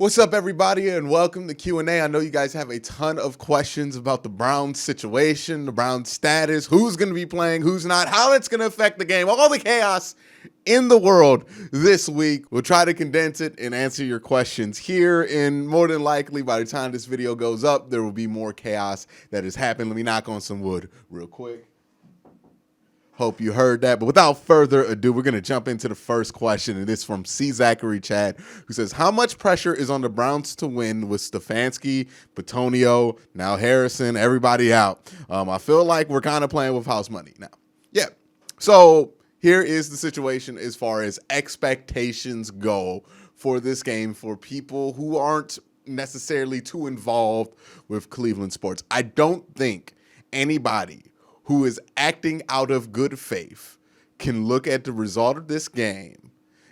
What's up, everybody, and welcome to Q&A. I know you guys have a ton of questions about the Browns situation, the Browns status, who's going to be playing, who's not, how it's going to affect the game, all the chaos in the world this week. We'll try to condense it and answer your questions here, and more than likely, by the time this video goes up, there will be more chaos that has happened. Let me knock on some wood real quick. Hope you heard that. But without further ado, we're going to jump into the first question. And this from C. Zachary Chad, who says, how much pressure is on the Browns to win with Stefanski, Bitonio, now Harrison, everybody out? I feel like we're kind of playing with house money now. Yeah. So here is the situation as far as expectations go for this game for people who aren't necessarily too involved with Cleveland sports. I don't think anybody who is acting out of good faith can look at the result of this game,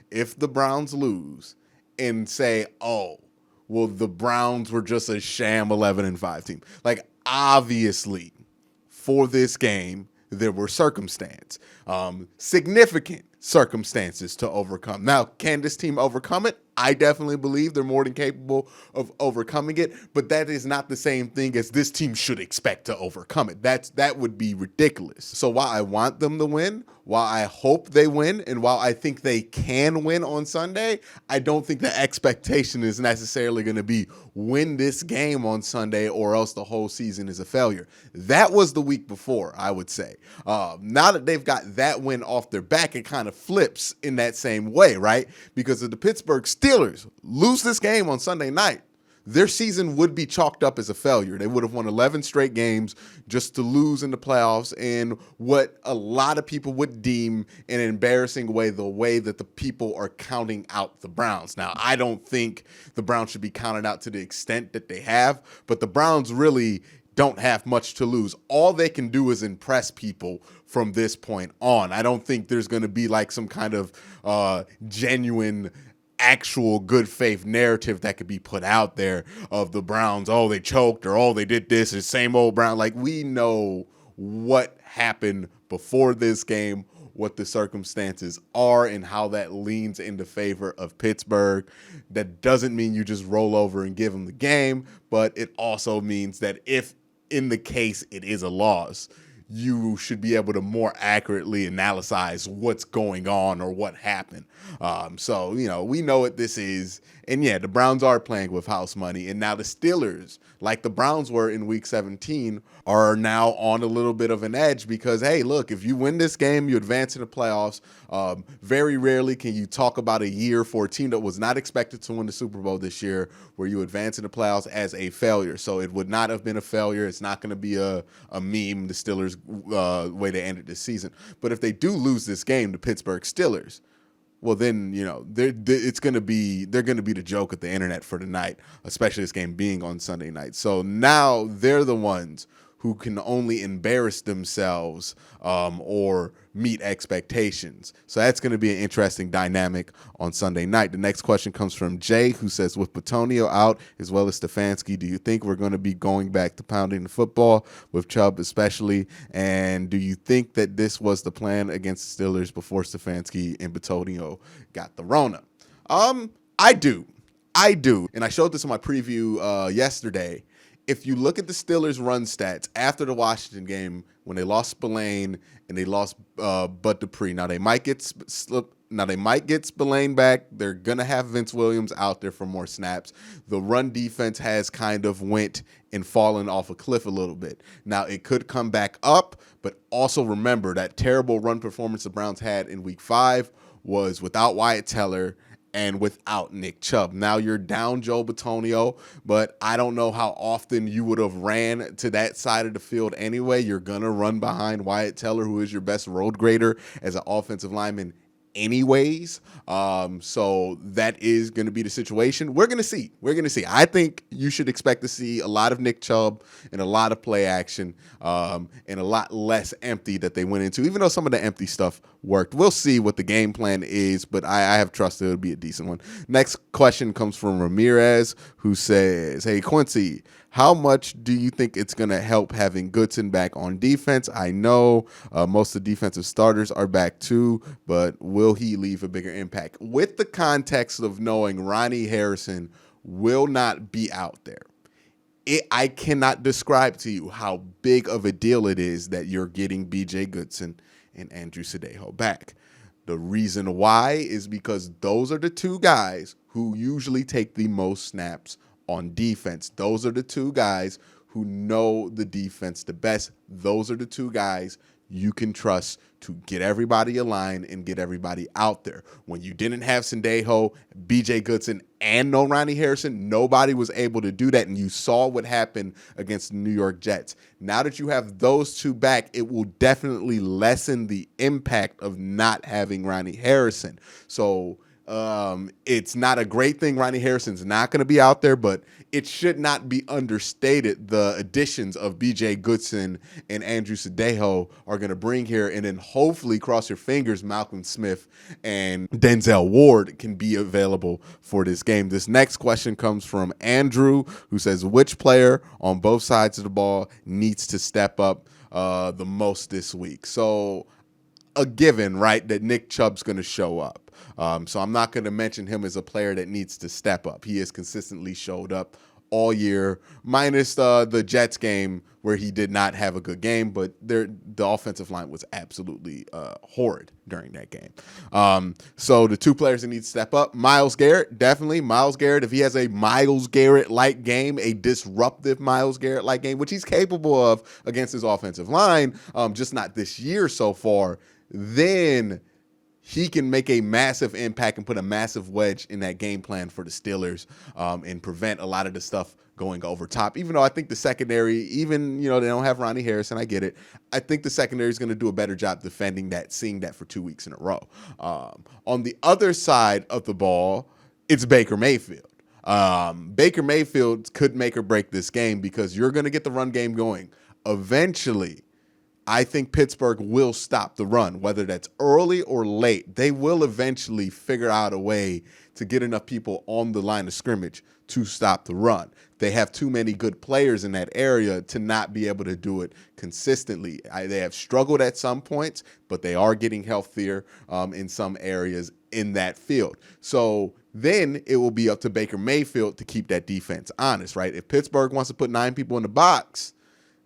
if the Browns lose, and say, oh, well, the Browns were just a sham 11-5 team. Like, obviously, for this game, there were significant circumstances to overcome. Now, can this team overcome it? I definitely believe they're more than capable of overcoming it, but that is not the same thing as this team should expect to overcome it. That would be ridiculous. So while I want them to win, while I hope they win, and while I think they can win on Sunday, I don't think the expectation is necessarily going to be win this game on Sunday or else the whole season is a failure. That was the week before, I would say. Now that they've got that win off their back, it kind of flips in that same way, right? Because if the Pittsburgh Steelers lose this game on Sunday night, their season would be chalked up as a failure. They would have won 11 straight games just to lose in the playoffs in what a lot of people would deem an embarrassing way, the way that the people are counting out the Browns. Now, I don't think the Browns should be counted out to the extent that they have, but the Browns really don't have much to lose. All they can do is impress people from this point on. I don't think there's going to be like some kind of genuine actual good faith narrative that could be put out there of the Browns. Oh, they choked, or oh, they did this, or same old Brown. Like, we know what happened before this game, what the circumstances are, and how that leans into favor of Pittsburgh. That doesn't mean you just roll over and give them the game, but it also means that if in the case it is a loss, you should be able to more accurately analyze what's going on or what happened. So, we know what this is. And yeah, the Browns are playing with house money. And now the Steelers, like the Browns were in week 17, are now on a little bit of an edge because, hey, look, if you win this game, you advance in the playoffs. Very rarely can you talk about a year for a team that was not expected to win the Super Bowl this year where you advance in the playoffs as a failure. So it would not have been a failure. It's not going to be a meme, the Steelers' way they ended this season. But if they do lose this game, the Pittsburgh Steelers, well, then, they're going to be the joke of the internet for the night, especially this game being on Sunday night. So now they're the ones who can only embarrass themselves or meet expectations. So that's going to be an interesting dynamic on Sunday night. The next question comes from Jay, who says, with Bitonio out as well as Stefanski, do you think we're going to be going back to pounding the football with Chubb especially? And do you think that this was the plan against the Steelers before Stefanski and Bitonio got the Rona? I do. And I showed this in my preview yesterday. If you look at the Steelers' run stats after the Washington game, when they lost Spillane and they lost Bud Dupree, now they might get Spillane back. They're gonna have Vince Williams out there for more snaps. The run defense has kind of went and fallen off a cliff a little bit. Now it could come back up, but also remember that terrible run performance the Browns had in Week 5 was without Wyatt Teller and without Nick Chubb. Now you're down Joe Bitonio, but I don't know how often you would have ran to that side of the field anyway. You're going to run behind Wyatt Teller, who is your best road grader as an offensive lineman anyways. So that is going to be the situation. We're going to see. I think you should expect to see a lot of Nick Chubb and a lot of play action and a lot less empty that they went into, even though some of the empty stuff worked. We'll see what the game plan is, but I have trust it'll be a decent one. Next question comes from Ramirez, who says, hey, Quincy, how much do you think it's going to help having Goodson back on defense? I know most of the defensive starters are back too, but will he leave a bigger impact? With the context of knowing Ronnie Harrison will not be out there. I cannot describe to you how big of a deal it is that you're getting BJ Goodson and Andrew Sadejo back. The reason why is because those are the two guys who usually take the most snaps on defense. Those are the two guys who know the defense the best. Those are the two guys you can trust to get everybody aligned and get everybody out there. When you didn't have Sendejo, BJ Goodson, and no Ronnie Harrison, nobody was able to do that, and you saw what happened against the New York Jets. Now that you have those two back, it will definitely lessen the impact of not having Ronnie Harrison. So it's not a great thing Ronnie Harrison's not going to be out there, but it should not be understated the additions of BJ Goodson and Andrew Sadejo are going to bring here, and then hopefully, cross your fingers, Malcolm Smith and Denzel Ward can be available for this game. This next question comes from Andrew, who says, which player on both sides of the ball needs to step up the most this week? So a given, right, that Nick Chubb's going to show up. So I'm not going to mention him as a player that needs to step up. He has consistently showed up all year, minus the Jets game where he did not have a good game, but the offensive line was absolutely horrid during that game. So the two players that need to step up, Myles Garrett, definitely. Myles Garrett, if he has a Myles Garrett-like game, a disruptive Myles Garrett-like game, which he's capable of against his offensive line, just not this year so far, then he can make a massive impact and put a massive wedge in that game plan for the Steelers and prevent a lot of the stuff going over top. Even though I think the secondary, even, they don't have Ronnie Harrison, I get it. I think the secondary is going to do a better job defending that, seeing that for 2 weeks in a row. On the other side of the ball, it's Baker Mayfield. Baker Mayfield could make or break this game because you're going to get the run game going. Eventually, I think Pittsburgh will stop the run, whether that's early or late. They will eventually figure out a way to get enough people on the line of scrimmage to stop the run. They have too many good players in that area to not be able to do it consistently. They have struggled at some points, but they are getting healthier in some areas in that field. So then it will be up to Baker Mayfield to keep that defense honest, right? If Pittsburgh wants to put 9 people in the box,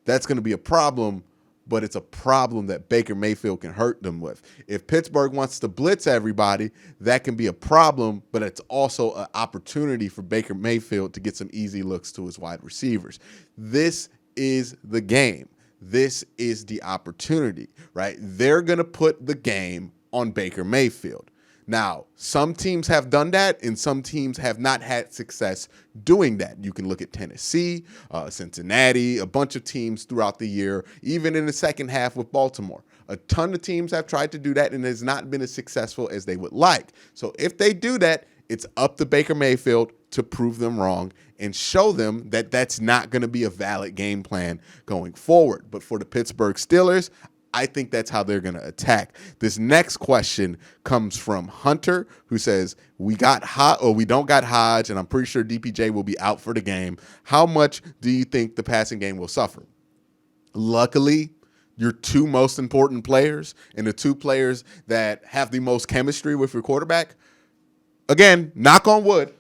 that's going to be a problem, but it's a problem that Baker Mayfield can hurt them with. If Pittsburgh wants to blitz everybody, that can be a problem, but it's also an opportunity for Baker Mayfield to get some easy looks to his wide receivers. This is the game. This is the opportunity, right? They're going to put the game on Baker Mayfield. Now, some teams have done that, and some teams have not had success doing that. You can look at Tennessee, Cincinnati, a bunch of teams throughout the year, even in the second half with Baltimore. A ton of teams have tried to do that, and it has not been as successful as they would like. So if they do that, it's up to Baker Mayfield to prove them wrong and show them that that's not going to be a valid game plan going forward. But for the Pittsburgh Steelers, I think that's how they're going to attack. This next question comes from Hunter, who says, we don't got Hodge, and I'm pretty sure DPJ will be out for the game. How much do you think the passing game will suffer? Luckily, your two most important players and the two players that have the most chemistry with your quarterback, again, knock on wood,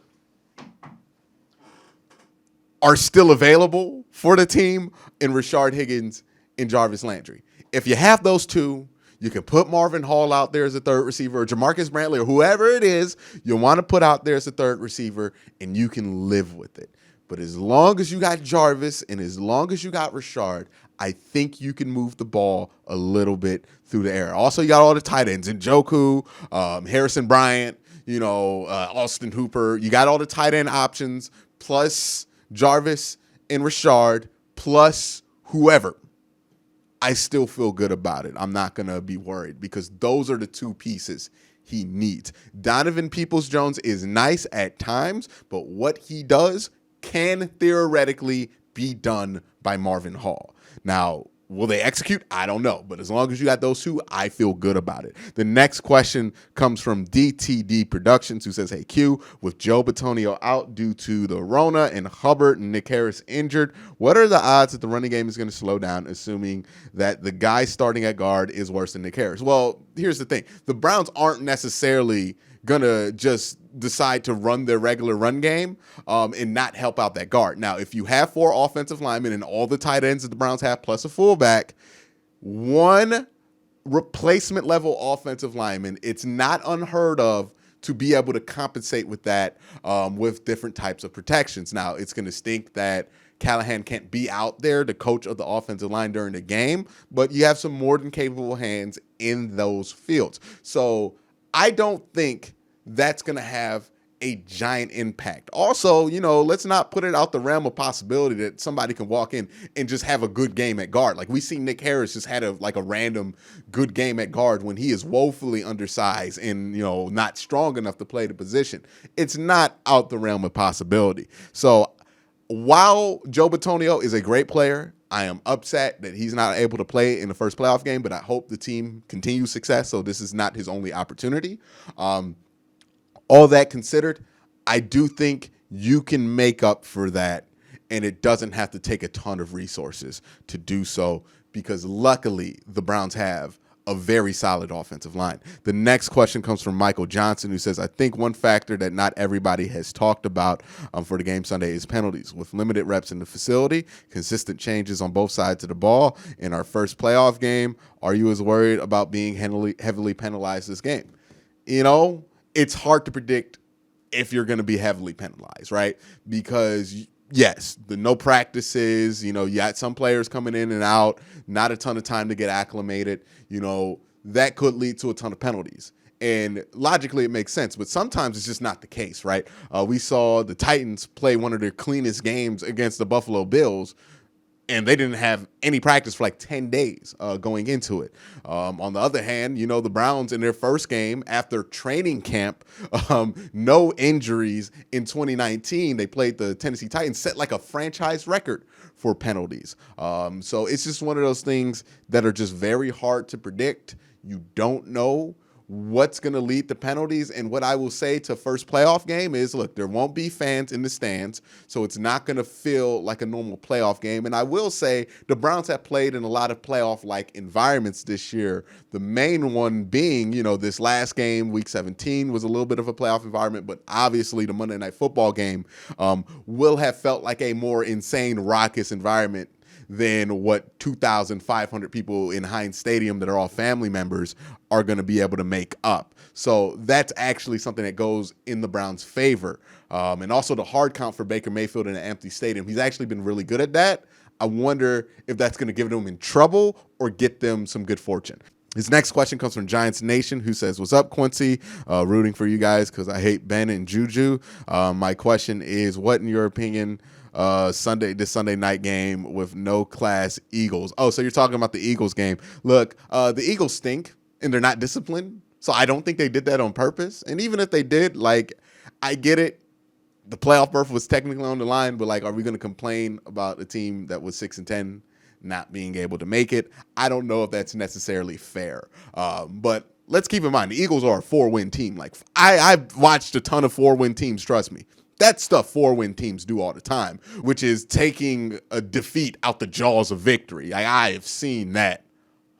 are still available for the team in Rashard Higgins and Jarvis Landry. If you have those two, you can put Marvin Hall out there as a third receiver, or Jamarcus Brantley, or whoever it is you want to put out there as a third receiver, and you can live with it. But as long as you got Jarvis and as long as you got Rashard, I think you can move the ball a little bit through the air. Also, you got all the tight ends, Njoku, Harrison Bryant, Austin Hooper. You got all the tight end options, plus Jarvis and Rashard, plus whoever. I still feel good about it. I'm not going to be worried because those are the two pieces he needs. Donovan Peoples-Jones is nice at times, but what he does can theoretically be done by Marvin Hall. Now, will they execute? I don't know. But as long as you got those two, I feel good about it. The next question comes from DTD Productions, who says, hey, Q, with Joe Bitonio out due to the Rona and Hubbard and Nick Harris injured, what are the odds that the running game is going to slow down, assuming that the guy starting at guard is worse than Nick Harris? Well, here's the thing. The Browns aren't necessarily going to just decide to run their regular run game and not help out that guard. Now, if you have 4 offensive linemen and all the tight ends that the Browns have plus a fullback, one replacement level offensive lineman, it's not unheard of to be able to compensate with that with different types of protections. Now, it's going to stink that Callahan can't be out there, the coach of the offensive line during the game, but you have some more than capable hands in those fields. So I don't think that's going to have a giant impact. Also, let's not put it out the realm of possibility that somebody can walk in and just have a good game at guard. Like we see Nick Harris just had a random good game at guard when he is woefully undersized and, not strong enough to play the position. It's not out the realm of possibility. So while Joe Bitonio is a great player, I am upset that he's not able to play in the first playoff game, but I hope the team continues success. So this is not his only opportunity. All that considered, I do think you can make up for that, and it doesn't have to take a ton of resources to do so because luckily the Browns have a very solid offensive line. The next question comes from Michael Johnson, who says, I think one factor that not everybody has talked about for the game Sunday is penalties. With limited reps in the facility, consistent changes on both sides of the ball in our first playoff game, are you as worried about being heavily penalized this game? It's hard to predict if you're going to be heavily penalized, right? Because yes, the no practices, you got some players coming in and out, not a ton of time to get acclimated, that could lead to a ton of penalties. And logically, it makes sense, but sometimes it's just not the case, right? We saw the Titans play one of their cleanest games against the Buffalo Bills, and they didn't have any practice for like 10 days going into it. On the other hand, the Browns in their first game after training camp, no injuries in 2019, they played the Tennessee Titans, set like a franchise record for penalties. So it's just one of those things that are just very hard to predict. You don't know what's going to lead to penalties. And what I will say to first playoff game is, look, there won't be fans in the stands, so it's not going to feel like a normal playoff game. And I will say the Browns have played in a lot of playoff-like environments this year, the main one being, this last game, Week 17, was a little bit of a playoff environment, but obviously the Monday Night Football game will have felt like a more insane, raucous environment than what 2,500 people in Heinz Stadium that are all family members are going to be able to make up. So that's actually something that goes in the Browns' favor. And also the hard count for Baker Mayfield in an empty stadium. He's actually been really good at that. I wonder if that's going to give them in trouble or get them some good fortune. His next question comes from Giants Nation, who says, what's up, Quincy? Rooting for you guys because I hate Ben and Juju. My question is, what, in your opinion, this Sunday night game with no class Eagles? Oh, so you're talking about the Eagles game. Look, the Eagles stink and they're not disciplined. So I don't think they did that on purpose. And even if they did, I get it. The playoff berth was technically on the line, but are we going to complain about a team that was 6-10 not being able to make it? I don't know if that's necessarily fair. But let's keep in mind, the Eagles are a 4-win team. I've watched a ton of 4-win teams, trust me. That's stuff 4-win teams do all the time, which is taking a defeat out the jaws of victory. I have seen that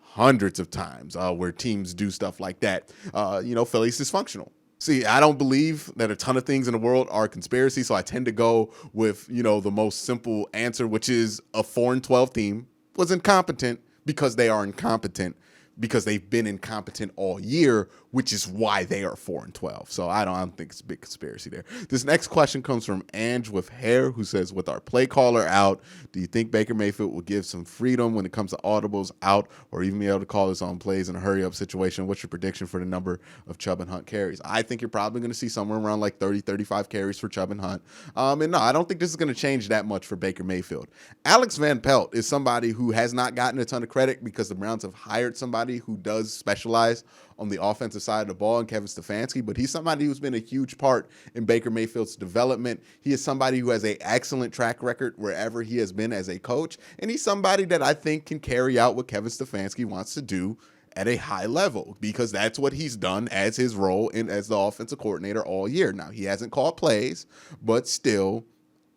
hundreds of times where teams do stuff like that. Philly's dysfunctional. See, I don't believe that a ton of things in the world are conspiracy, so I tend to go with, the most simple answer, which is a 4-12 team was incompetent because they are incompetent because they've been incompetent all year, which is why they are 4-12. So I don't think it's a big conspiracy there. This next question comes from Ange with hair, who says, with our play caller out, do you think Baker Mayfield will give some freedom when it comes to audibles out or even be able to call his own plays in a hurry-up situation? What's your prediction for the number of Chubb and Hunt carries? I think you're probably going to see somewhere around 30, 35 carries for Chubb and Hunt. And no, I don't think this is going to change that much for Baker Mayfield. Alex Van Pelt is somebody who has not gotten a ton of credit because the Browns have hired somebody who does specialize on the offensive side of the ball in Kevin Stefanski, but he's somebody who's been a huge part in Baker Mayfield's development. He is somebody who has an excellent track record wherever he has been as a coach, and he's somebody that I think can carry out what Kevin Stefanski wants to do at a high level because that's what he's done as his role and as the offensive coordinator all year. Now, he hasn't called plays, but still,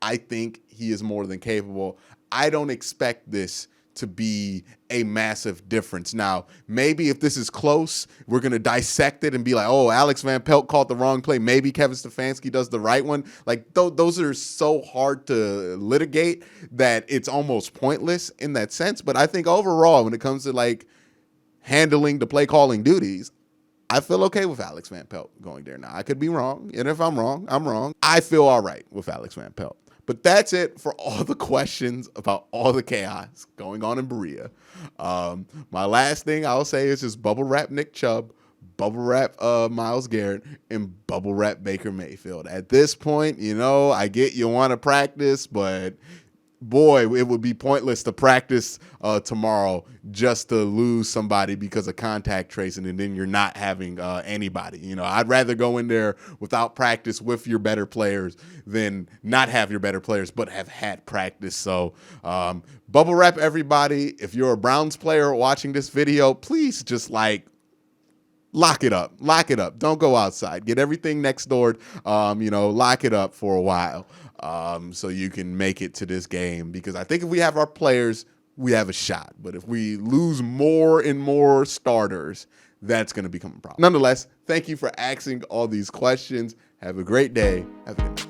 I think he is more than capable. I don't expect this to be a massive difference. Now, maybe if this is close, we're going to dissect it and be like, oh, Alex Van Pelt called the wrong play. Maybe Kevin Stefanski does the right one. Like, those are so hard to litigate that it's almost pointless in that sense. But I think overall, when it comes to like handling the play calling duties, I feel okay with Alex Van Pelt going there. Now, I could be wrong. And if I'm wrong, I'm wrong. I feel all right with Alex Van Pelt. But that's it for all the questions about all the chaos going on in Berea. My last thing I'll say is just bubble wrap Nick Chubb, bubble wrap Myles Garrett, and bubble wrap Baker Mayfield. At this point, you know, I get you want to practice, but boy, it would be pointless to practice tomorrow just to lose somebody because of contact tracing, and then you're not having anybody. You know, I'd rather go in there without practice with your better players than not have your better players but have had practice. So bubble wrap everybody. If you're a Browns player watching this video, please just like lock it up. Lock it up. Don't go outside. Get everything next door. You know, lock it up for a while. So you can make it to this game, because I think if we have our players, we have a shot. But if we lose more and more starters, that's going to become a problem. Nonetheless, thank you for asking all these questions. Have a great day. Have a good night.